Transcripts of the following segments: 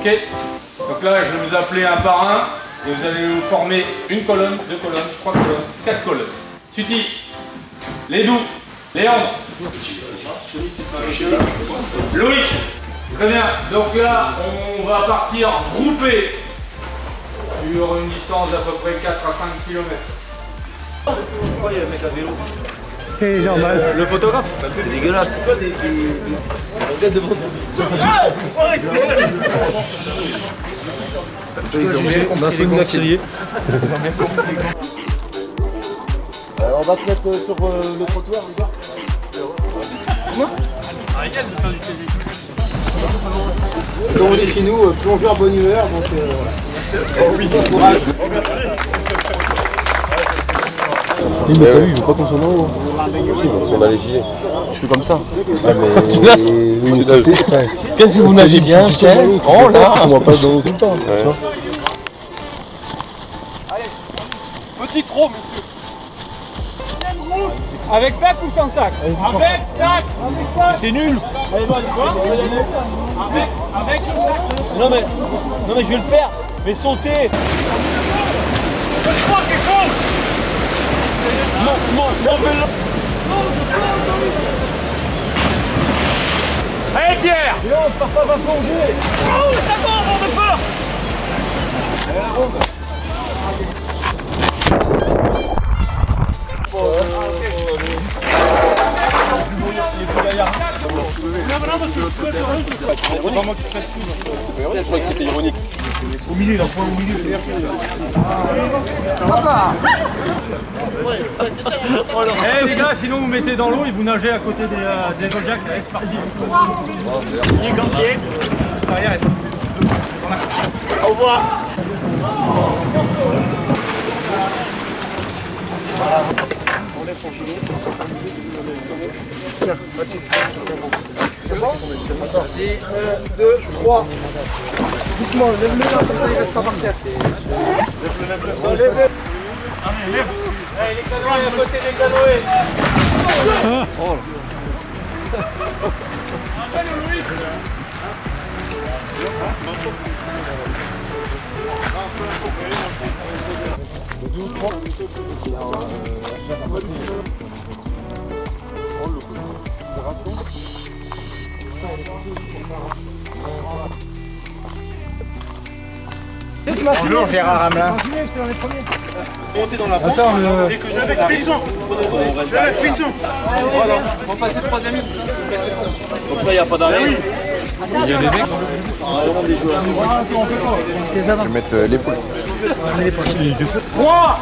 Ok. Donc là, je vais vous appeler un par un et vous allez vous former une colonne, deux colonnes, trois colonnes, quatre colonnes. Suti, Lédou, Léandre, Loïc. Très bien. Donc là, on va partir groupés sur une distance d'à peu près 4 à 5 km. Pourquoi il y a un mec à vélo? C'est normal. Le photographe? C'est dégueulasse. C'est toi qui regarde devant toi. On a sauté la criée. On va te mettre sur le trottoir, les gars. Comment? Comme on dit chez nous, plongeur bonne humeur, donc bon courage. Oui, mais t'as vu, il veut pas qu'on s'en aille. Si, on a les gilets. Je suis comme ça. Qu'est-ce que vous nagez bien, chef? Oh là, on va pas dans l'eau tout le temps. Petit trot, monsieur. Avec sac ou sans sac? Avec sac. C'est nul. Allez, vas-y, quoi? Avec. Non mais je vais le faire. Mais sauter. Allez Pierre! Non, papa va plonger. Oh, ça va, on de peur! Je crois que c'était ironique. Au milieu, là, au milieu. Eh les gars, sinon vous mettez dans l'eau et vous nagez à côté des Zodiacs avec Parsi. Au revoir. Tiens, Mathilde. C'est bon? 1, 2, 3. Doucement, lève-le là, comme ça il reste pas par terre. Lève-le. Allez, lève. Allez, les canoës à côté des canoës. Oh. Bonjour Gérard Hamelin. Montez dans la pente. Attends, Dès que je vais avec Pinson. Je vais avec Pinson. Voilà, on va passer 3 minutes. Comme ça, il n'y a pas d'arrêt. Il y a des mecs. Des joueurs. Je vais mettre l'épaule. 3,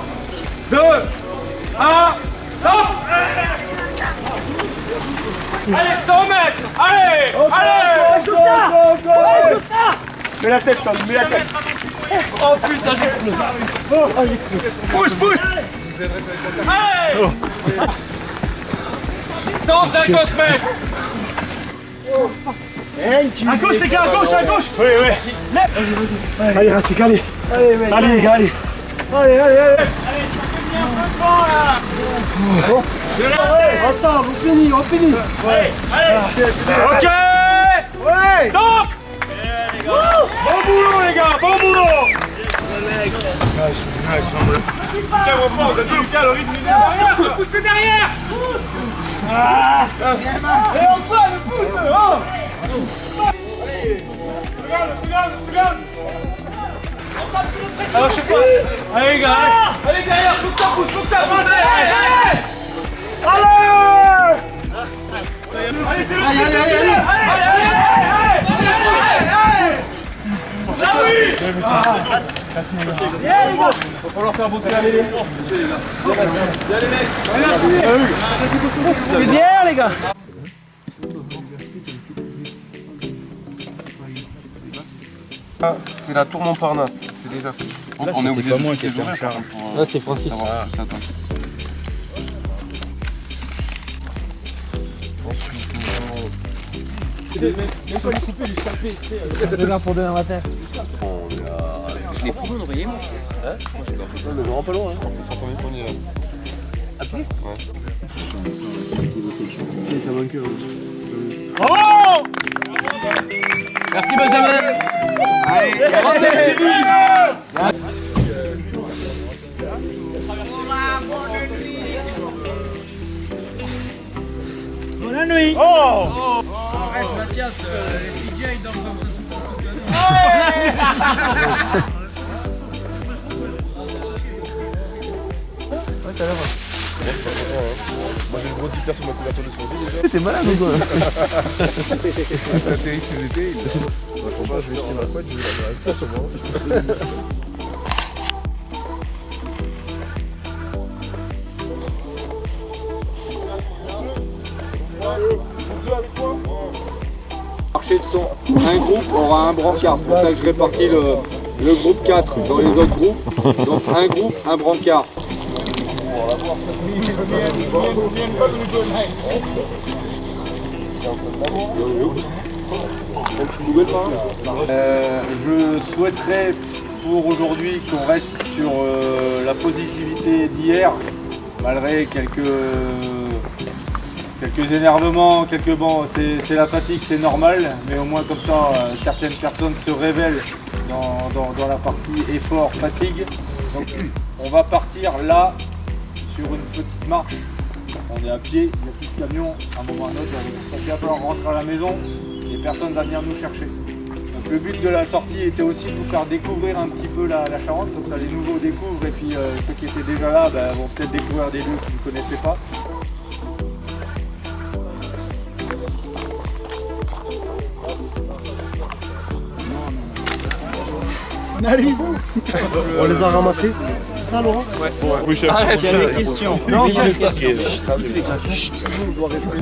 2, 1, stop! Allez, 100 mètres! Allez! Allez! Go! Mets la tête, Tom, mets la tête. Oh putain, j'explose. Pousse! Allez! 150 mètres! À gauche les gars, à gauche! Oui, oui! Allez, Ratik, allez! Allez les gars, allez! Allez! Allez, ça fait bien un peu de vent là! Bon. Ensemble, on finit! Ouais! Allez! Ok! Ouais! Stop! Bon boulot les gars, bon boulot! Poussez derrière! Ah! Et Antoine, pousse! Regarde! Alors je sais pas! Allez les gars! Allez derrière, faut que ça pousse! Va falloir faire bosser la mêlée. C'est bien, les gars. C'est la tour Montparnasse, c'est déjà fait. On est obligé de moi qui était en charge. Là, c'est Francis. Pour demain matin. Je l'ai pris, on envoyait moi. Le grand pas loin, hein. On y est là. À pied? Ouais. Merci Benjamin! Bonne nuit. Arrête Mathias, les DJ ils dorment comme ça. Moi j'ai une grosse hyper sur ma couverture de survie déjà. T'es malade ou quoi? Ça atterrit sous l'été. Franchement je vais jeter ma couette, je vais la avec ça chez moi. Marché de son, un groupe aura un brancard, c'est pour ça que je répartis le groupe 4 dans les autres groupes. Donc un groupe, un brancard. Je souhaiterais pour aujourd'hui qu'on reste sur la positivité d'hier, malgré quelques énervements, c'est la fatigue, c'est normal, mais au moins comme ça, certaines personnes se révèlent dans la partie effort, fatigue. Donc on va partir là, sur une petite marche. On est à pied, il n'y a plus de camion, à un moment ou à un autre, il va falloir rentrer à la maison et personne ne va venir nous chercher. Donc le but de la sortie était aussi de vous faire découvrir un petit peu la Charente, comme ça les nouveaux découvrent et puis ceux qui étaient déjà là vont peut-être découvrir des lieux qu'ils ne connaissaient pas. On arrive. On les a ramassés. C'est ça Laurent? Ouais. Arrête, il y a des questions. Non, il y a des questions. On doit répondre.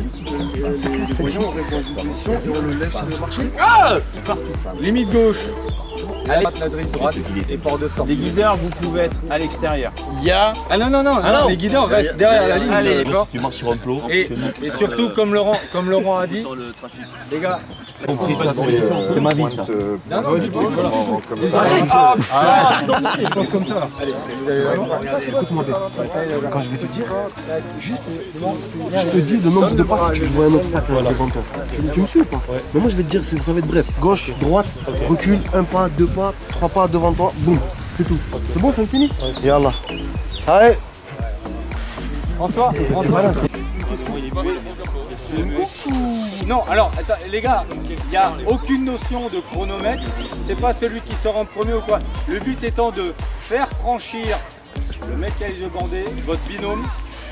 Les voyants répondent une question et on le laisse marcher. Limite gauche. L'adresse droite et porte de sortie. Les guideurs, vous pouvez être à l'extérieur. Il y a... Ah non, les guideurs restent derrière la ligne. Allez, tu marches sur un plot. Et surtout, comme Laurent a dit, les gars, C'est ma vie ça. non, du tout. Comme ça. Je pense comme ça. Allez, Écoute-moi bien. Quand je vais te dire, juste, je te dis le nombre de pas si tu vois un obstacle devant toi. Tu me suis ou pas? Mais moi je vais te dire, ça va être bref. Gauche, droite, recule, un pas, deux pas, trois pas devant toi, boum, c'est tout. C'est bon, c'est fini? Yallah. Allez. François, non, alors, attends, les gars, il n'y a aucune notion de chronomètre. C'est pas celui qui sort en premier ou quoi. Le but étant de faire franchir le mec qui a les yeux bandés, votre binôme,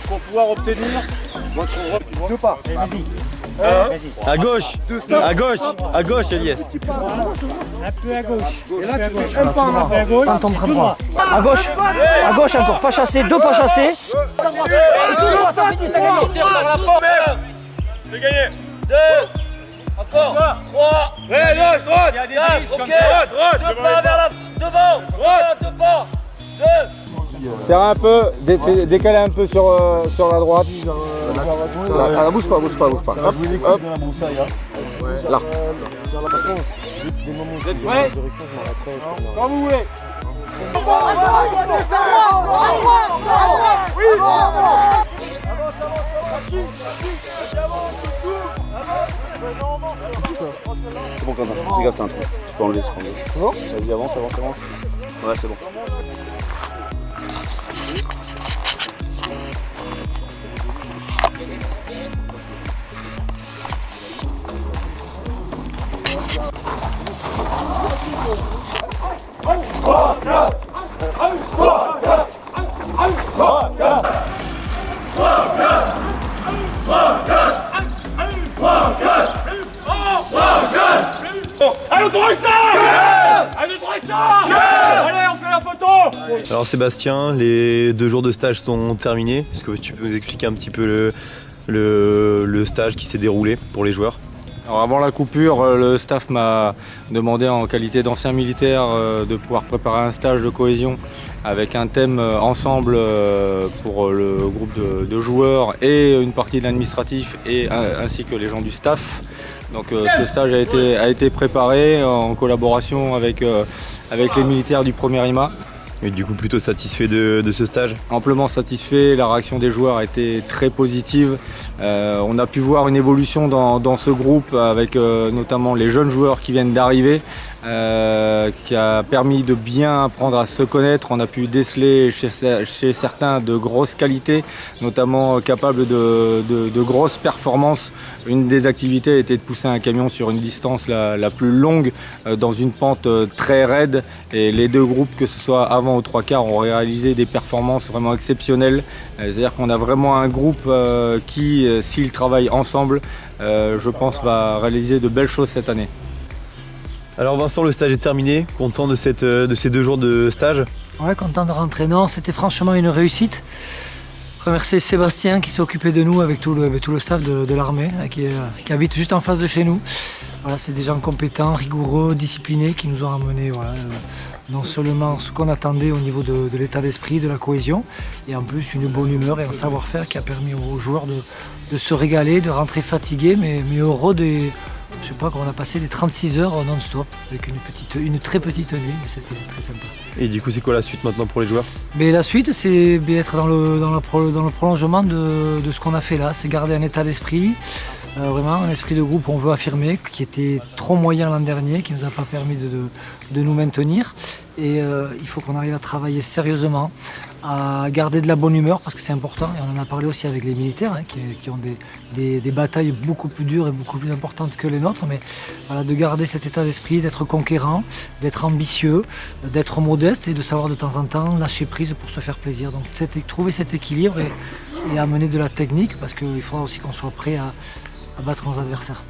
pour pouvoir obtenir votre... Deux pas. À gauche, à gauche Elias. Un peu à gauche. Et là tu fais un pas en avant. À gauche. À gauche encore, pas chassé, deux pas chassés. J'ai gagné. 2. Encore. 3. Ouais, gauche, droite. Il y a des brises comme Droite. Deux pas vers la... Devant. Droite. Deux pas. 2. Serre un peu, décaler un peu sur la droite. Ah, bouge pas. Hop, hop. Là. Vous êtes prêts? Quand vous voulez. C'est bon, Quentin, fais gaffe, t'as un trou. Tu peux enlever, C'est bon? Vas-y, avance. Ouais, c'est bon. Allez, on fait la photo. Alors Sébastien, les 2 jours de stage sont terminés. Est-ce que tu peux nous expliquer un petit peu le stage qui s'est déroulé pour les joueurs? Alors avant la coupure, le staff m'a demandé en qualité d'ancien militaire de pouvoir préparer un stage de cohésion avec un thème ensemble pour le groupe de joueurs et une partie de l'administratif ainsi que les gens du staff. Donc ce stage a été préparé en collaboration avec les militaires du 1er IMA. Et du coup plutôt satisfait de ce stage? Amplement satisfait, la réaction des joueurs a été très positive. On a pu voir une évolution dans ce groupe avec notamment les jeunes joueurs qui viennent d'arriver, qui a permis de bien apprendre à se connaître. On a pu déceler chez certains de grosses qualités, notamment capables de grosses performances. Une des activités a été de pousser un camion sur une distance la plus longue dans une pente très raide, et les deux groupes, que ce soit avant ou 3/4, ont réalisé des performances vraiment exceptionnelles. C'est-à-dire qu'on a vraiment un groupe qui, s'il travaille ensemble, je pense va réaliser de belles choses cette année. Alors Vincent, le stage est terminé, content de ces 2 jours de stage? Ouais, content de rentrer. Non, c'était franchement une réussite. Remercier Sébastien qui s'est occupé de nous avec tout le staff de l'armée, qui habite juste en face de chez nous. Voilà, c'est des gens compétents, rigoureux, disciplinés qui nous ont amené non seulement ce qu'on attendait au niveau de l'état d'esprit, de la cohésion, et en plus une bonne humeur et un savoir-faire qui a permis aux joueurs de se régaler, de rentrer fatigués mais heureux des... Je sais pas, qu'on a passé les 36 heures non-stop avec une très petite nuit, mais c'était très sympa. Et du coup, c'est quoi la suite maintenant pour les joueurs? Mais la suite, c'est être dans le prolongement de ce qu'on a fait là, c'est garder un état d'esprit, vraiment un esprit de groupe, on veut affirmer, qui était trop moyen l'an dernier, qui ne nous a pas permis de nous maintenir. Et il faut qu'on arrive à travailler sérieusement, à garder de la bonne humeur, parce que c'est important, et on en a parlé aussi avec les militaires, qui ont des batailles beaucoup plus dures et beaucoup plus importantes que les nôtres, mais voilà, de garder cet état d'esprit, d'être conquérant, d'être ambitieux, d'être modeste et de savoir de temps en temps lâcher prise pour se faire plaisir. Donc trouver cet équilibre et amener de la technique, parce qu'il faudra aussi qu'on soit prêt à battre nos adversaires.